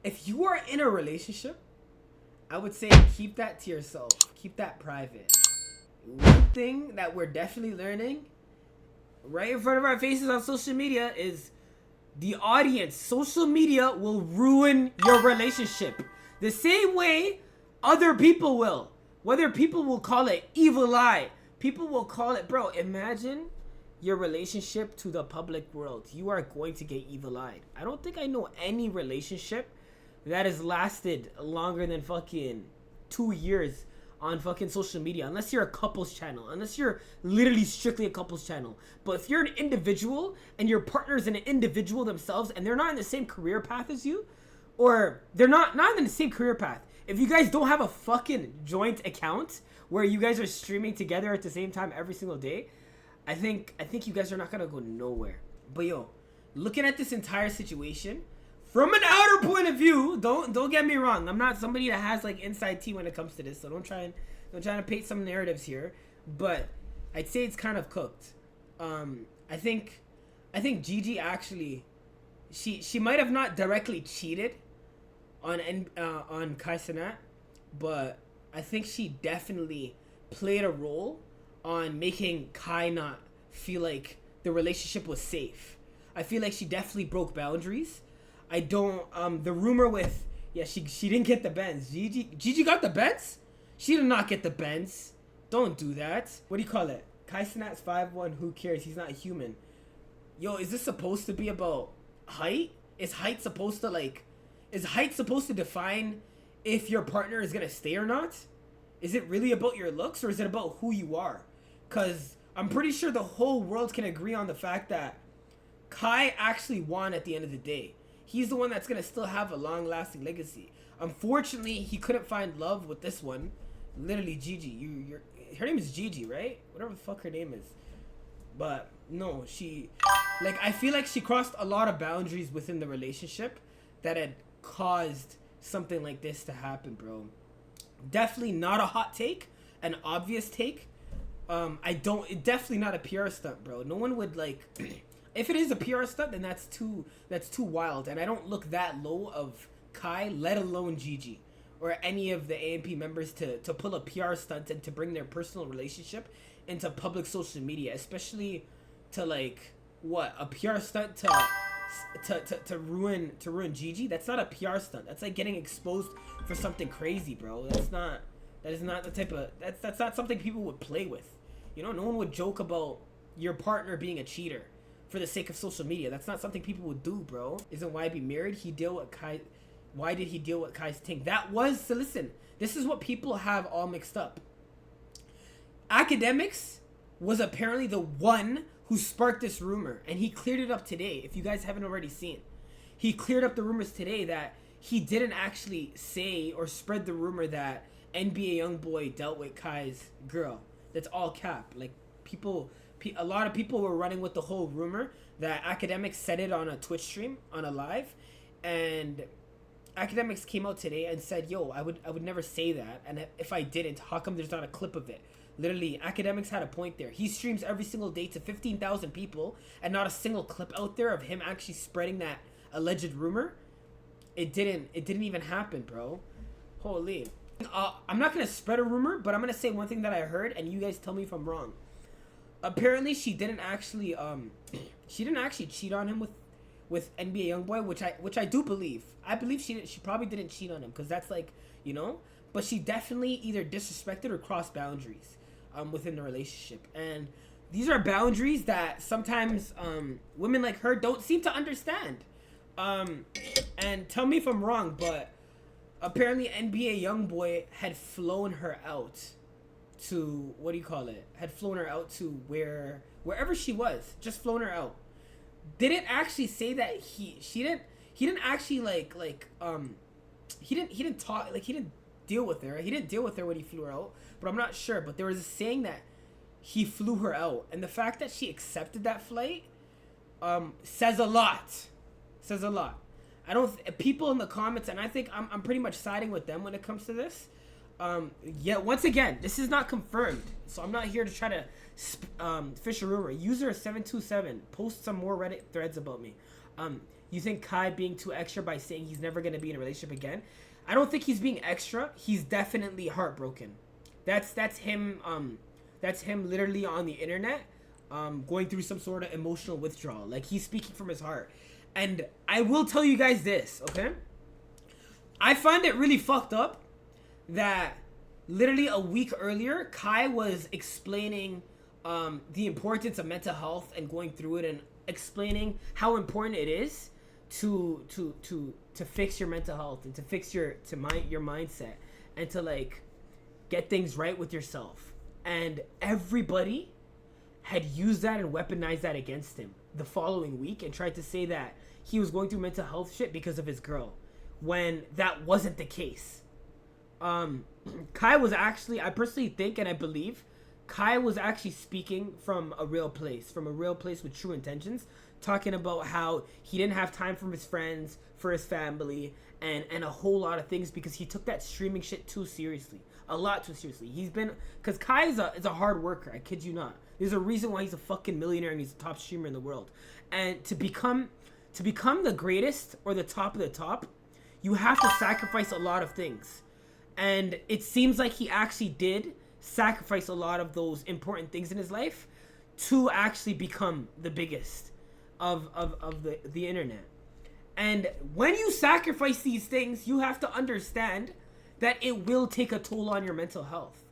if you are in a relationship, I would say keep that to yourself. Keep that private. One thing that we're definitely learning right in front of our faces on social media is the audience. Social media will ruin your relationship the same way other people will. Whether people will call it evil eye, people will call it, bro, imagine your relationship to the public world. You are going to get evil eyed. I don't think I know any relationship that has lasted longer than fucking 2 years on fucking social media, unless you're a couples channel, unless you're literally strictly a couples channel. But if you're an individual and your partner's an individual themselves and they're not in the same career path as you, or they're not in the same career path, if you guys don't have a fucking joint account where you guys are streaming together at the same time every single day, I think you guys are not gonna go nowhere. But yo, looking at this entire situation from an outer point of view, don't get me wrong. I'm not somebody that has like inside tea when it comes to this, so don't try to paint some narratives here. But I'd say it's kind of cooked. I think Gigi actually, she might have not directly cheated on Kai Cenat, but I think she definitely played a role on making Kai not feel like the relationship was safe. I feel like she definitely broke boundaries. I don't the rumor with she didn't get the Benz. Gigi got the Benz? She did not get the Benz. Don't do that. What do you call it? Kai Cenat's 5'1", who cares? He's not human. Yo, is this supposed to be about height? Is height supposed to define if your partner is gonna stay or not? Is it really about your looks, or is it about who you are? Cause I'm pretty sure the whole world can agree on the fact that Kai actually won at the end of the day. He's the one that's gonna still have a long-lasting legacy. Unfortunately, he couldn't find love with this one. Literally, Gigi. Her name is Gigi, right? Whatever the fuck her name is. But no, I feel like she crossed a lot of boundaries within the relationship that had caused something like this to happen, bro. Definitely not a hot take, an obvious take. Definitely not a PR stunt, bro. No one would like. If it is a PR stunt, then that's too wild, and I don't look that low of Kai, let alone Gigi, or any of the AMP members to pull a PR stunt and to bring their personal relationship into public social media, especially to like what a PR stunt to ruin Gigi. That's not a PR stunt. That's like getting exposed for something crazy, bro. That is not the type of that's not something people would play with. You know, no one would joke about your partner being a cheater for the sake of social media. That's not something people would do, bro. Isn't YB married? Why did he deal with Kai's thing? So listen, this is what people have all mixed up. Academics was apparently the one who sparked this rumor, and he cleared it up today. If you guys haven't already seen, he cleared up the rumors today that he didn't actually say or spread the rumor that NBA YoungBoy dealt with Kai's girl. That's all cap. Like a lot of people were running with the whole rumor that Academics said it on a Twitch stream, on a live, and Academics came out today and said, yo, I would never say that, and if I didn't, how come there's not a clip of it? Literally, Academics had a point there. He streams every single day to 15,000 people, and not a single clip out there of him actually spreading that alleged rumor. It didn't even happen, bro. Holy. I'm not gonna spread a rumor, but I'm gonna say one thing that I heard, and you guys tell me if I'm wrong. Apparently, she didn't actually cheat on him with NBA YoungBoy, which I do believe. I believe she probably didn't cheat on him, because that's like, you know, but she definitely either disrespected or crossed boundaries within the relationship, and these are boundaries that sometimes women like her don't seem to understand. And tell me if I'm wrong, but apparently NBA YoungBoy had flown her out to had flown her out to wherever she was, just flown her out. Didn't actually say that he didn't actually he didn't talk, like he didn't deal with her. He didn't deal with her when he flew her out, but I'm not sure. But there was a saying that he flew her out, and the fact that she accepted that flight says a lot. Says a lot. I don't people in the comments, and I think I'm pretty much siding with them when it comes to this. Once again, this is not confirmed, so I'm not here to try to fish a rumor. User 727 post some more Reddit threads about me. You think Kai being too extra by saying he's never gonna be in a relationship again? I don't think he's being extra. He's definitely heartbroken. That's him. That's him literally on the internet, going through some sort of emotional withdrawal. Like, he's speaking from his heart. And I will tell you guys this, okay? I find it really fucked up that literally a week earlier, Kai was explaining the importance of mental health and going through it, and explaining how important it is to fix your mental health and to fix your mindset and to like get things right with yourself. And everybody had used that and weaponized that against him the following week and tried to say that he was going through mental health shit because of his girl, when that wasn't the case. Kai was actually, I personally think and I believe, Kai was actually speaking from a real place with true intentions, talking about how he didn't have time for his friends, for his family, and a whole lot of things because he took that streaming shit too seriously. A lot too seriously. Because Kai is a hard worker, I kid you not. There's a reason why he's a fucking millionaire and he's the top streamer in the world. And to become the greatest or the top of the top, you have to sacrifice a lot of things. And it seems like he actually did sacrifice a lot of those important things in his life to actually become the biggest of the internet. And when you sacrifice these things, you have to understand that it will take a toll on your mental health.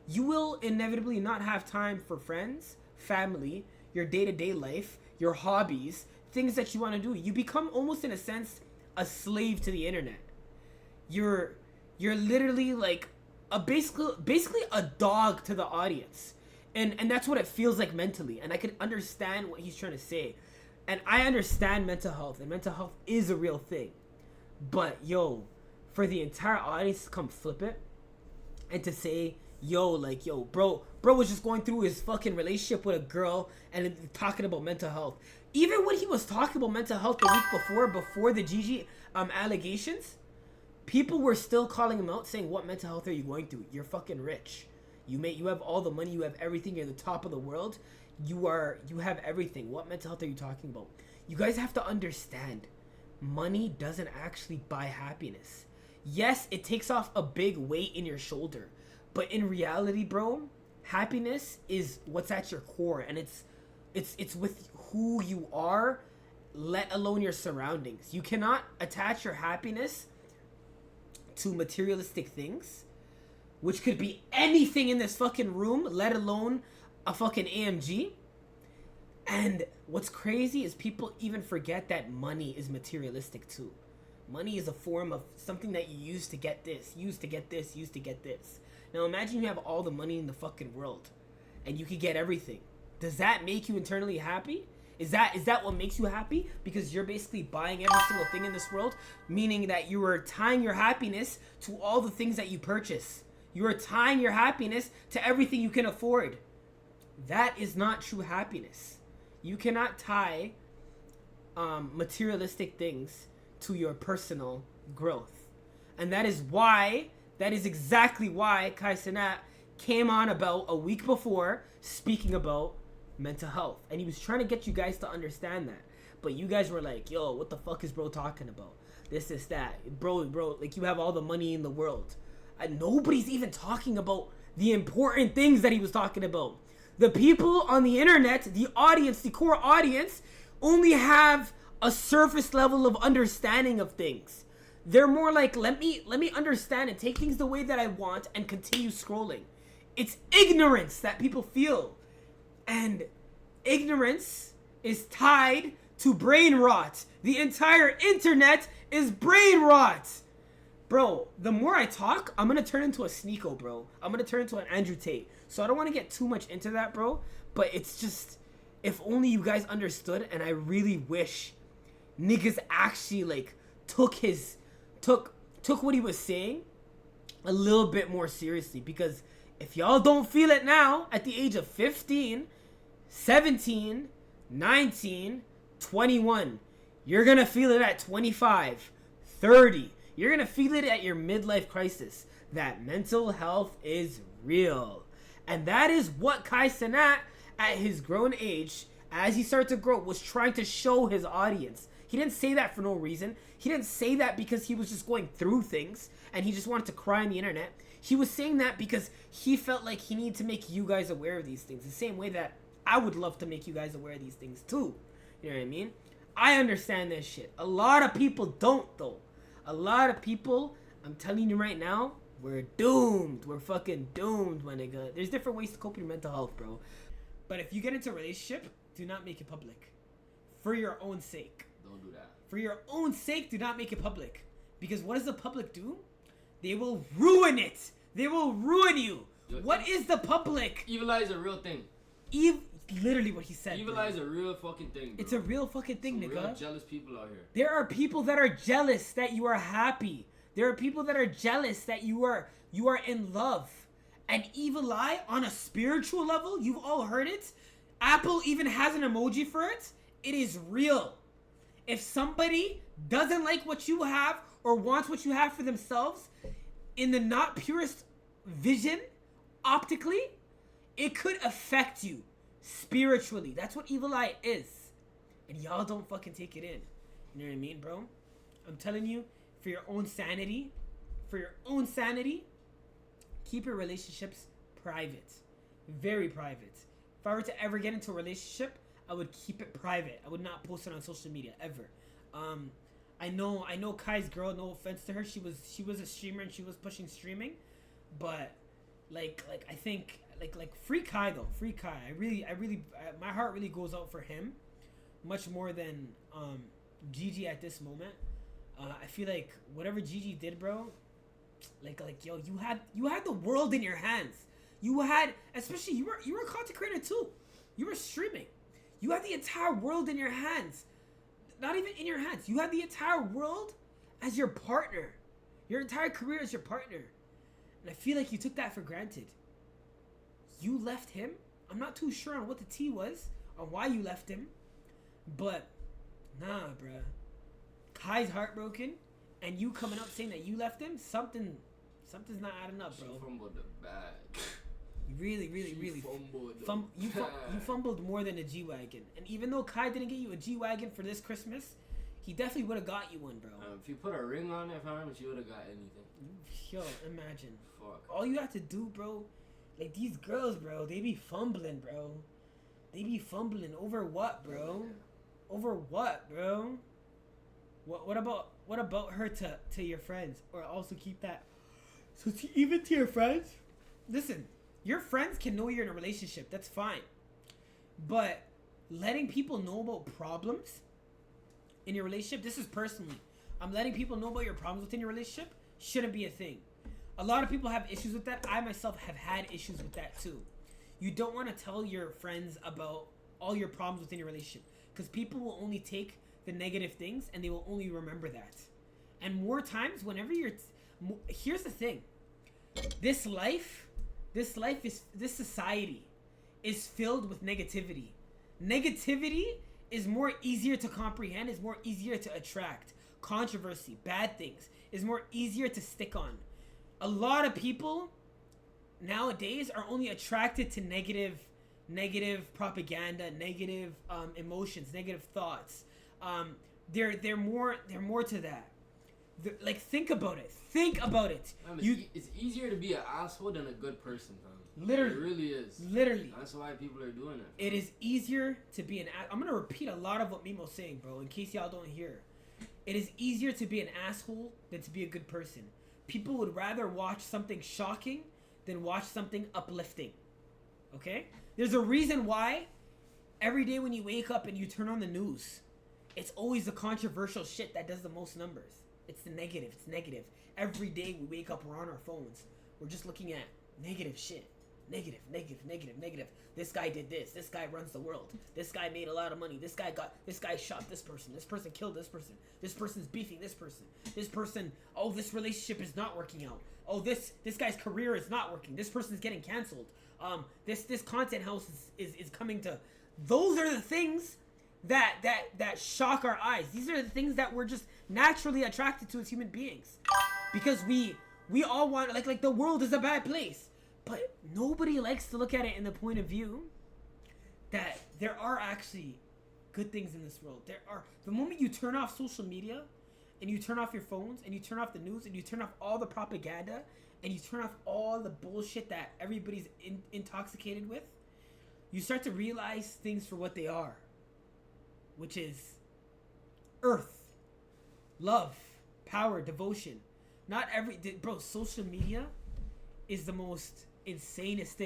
You will inevitably not have time for friends, family, your day-to-day life, your hobbies, things that you want to do. You become almost, in a sense, a slave to the internet. You're literally like basically a dog to the audience. And that's what it feels like mentally. And I can understand what he's trying to say. And I understand mental health, and mental health is a real thing. But yo, for the entire audience to come flip it and to say, yo, bro was just going through his fucking relationship with a girl and talking about mental health. Even when he was talking about mental health the week before the Gigi allegations, people were still calling him out, saying, what mental health are you going through? You're fucking rich. You have all the money, you have everything, you're the top of the world. You have everything. What mental health are you talking about? You guys have to understand, money doesn't actually buy happiness. Yes, it takes off a big weight in your shoulder, but in reality, bro, happiness is what's at your core, and it's with who you are, let alone your surroundings. You cannot attach your happiness to materialistic things, which could be anything in this fucking room, let alone a fucking AMG. And what's crazy is people even forget that money is materialistic too. Money is a form of something that you use to get this, use to get this, use to get this. Now imagine you have all the money in the fucking world and you could get everything. Does that make you internally happy? Is that what makes you happy? Because you're basically buying every single thing in this world, meaning that you are tying your happiness to all the things that you purchase. You are tying your happiness to everything you can afford. That is not true happiness. You cannot tie materialistic things to your personal growth. And that is exactly why Kai Cenat came on about a week before speaking about mental health. And he was trying to get you guys to understand that. But you guys were like, yo, what the fuck is bro talking about? This, that. Bro, like you have all the money in the world. And nobody's even talking about the important things that he was talking about. The people on the internet, the audience, the core audience, only have a surface level of understanding of things. They're more like, let me understand and take things the way that I want and continue scrolling. It's ignorance that people feel. And ignorance is tied to brain rot. The entire internet is brain rot. Bro, the more I talk, I'm going to turn into a Sneeko, bro. I'm going to turn into an Andrew Tate. So I don't want to get too much into that, bro. But it's just, if only you guys understood, and I really wish niggas actually, like, took what he was saying a little bit more seriously. Because if y'all don't feel it now, at the age of 15, 17, 19, 21, you're going to feel it at 25, 30. You're going to feel it at your midlife crisis, that mental health is real. And that is what Kai Cenat, at his grown age, as he started to grow, was trying to show his audience. He didn't say that for no reason. He didn't say that because he was just going through things and he just wanted to cry on the internet. He was saying that because he felt like he needed to make you guys aware of these things. The same way that I would love to make you guys aware of these things too. You know what I mean? I understand this shit. A lot of people don't, though. A lot of people, I'm telling you right now, we're doomed. We're fucking doomed, my nigga. There's different ways to cope with your mental health, bro. But if you get into a relationship, do not make it public. For your own sake. Don't do that. For your own sake, do not make it public. Because what does the public do? They will ruin it. They will ruin you. Yo, what is the public? Evil eye is a real thing. Literally what he said. Evil eye is a real fucking thing, bro. It's a real fucking thing, some nigga. Real jealous people out here. There are people that are jealous that you are happy. There are people that are jealous that you are in love. An evil eye on a spiritual level, you've all heard it. Apple even has an emoji for it. It is real. If somebody doesn't like what you have or wants what you have for themselves, in the not purest vision, optically, it could affect you spiritually. That's what evil eye is. And y'all don't fucking take it in. You know what I mean, bro? I'm telling you, for your own sanity, keep your relationships private. Very private. If I were to ever get into a relationship, I would keep it private. I would not post it on social media ever. I know Kai's girl, no offense to her, she was a streamer and she was pushing streaming, but like I think like free Kai though. Free Kai. I really my heart really goes out for him much more than Gigi at this moment. I feel like whatever Gigi did, bro, like yo, you had the world in your hands. You had, especially you were a content creator too. You were streaming. You had the entire world in your hands. Not even in your hands. You had the entire world as your partner. Your entire career as your partner. And I feel like you took that for granted. You left him. I'm not too sure on what the tea was, on why you left him. But, nah, bruh. Kai's heartbroken, and you coming up saying that you left him, something's not adding up, bro. She fumbled the bag. You really you fumbled more than a G-Wagon. And even though Kai didn't get you a G-Wagon for this Christmas, he definitely would have got you one, bro. If you put a ring on it, fam, she would have got anything. Yo, imagine. Fuck. All you have to do, bro, like these girls, bro, they be fumbling, bro. They be fumbling over what, bro? Over what, bro? What about her to your friends? Or also keep that. So even to your friends, listen. Your friends can know you're in a relationship. That's fine. But letting people know about problems in your relationship, this is personally. I'm letting people know about your problems within your relationship shouldn't be a thing. A lot of people have issues with that. I myself have had issues with that too. You don't want to tell your friends about all your problems within your relationship because people will only take the negative things and they will only remember that. And more times, whenever here's the thing. This society is filled with negativity. Negativity is more easier to comprehend, is more easier to attract. Controversy, bad things, is more easier to stick on. A lot of people nowadays are only attracted to negative propaganda, negative emotions, negative thoughts. They're more to that. Like, think about it. It's easier to be an asshole than a good person, fam. Literally. It really is. Literally. That's why people are doing it. Fam. It is easier to be an I'm going to repeat a lot of what Mimo's saying, bro, in case y'all don't hear. It is easier to be an asshole than to be a good person. People would rather watch something shocking than watch something uplifting. Okay? There's a reason why every day when you wake up and you turn on the news, it's always the controversial shit that does the most numbers. It's the negative. It's negative. Every day we wake up, we're on our phones. We're just looking at negative shit. Negative. This guy did this. This guy runs the world. This guy made a lot of money. This guy shot this person. This person killed this person. This person's beefing this person. This person, oh, this relationship is not working out. Oh, this guy's career is not working. This person's getting canceled. This content house is coming to. Those are the things that shock our eyes. These are the things that we're just naturally attracted to as human beings, because we all want like the world is a bad place, but nobody likes to look at it in the point of view that there are actually good things in this world. There are, the moment you turn off social media, and you turn off your phones, and you turn off the news, and you turn off all the propaganda, and you turn off all the bullshit that everybody's intoxicated with, you start to realize things for what they are, which is earth, love, power, devotion. Not every, bro, social media is the most insanest thing.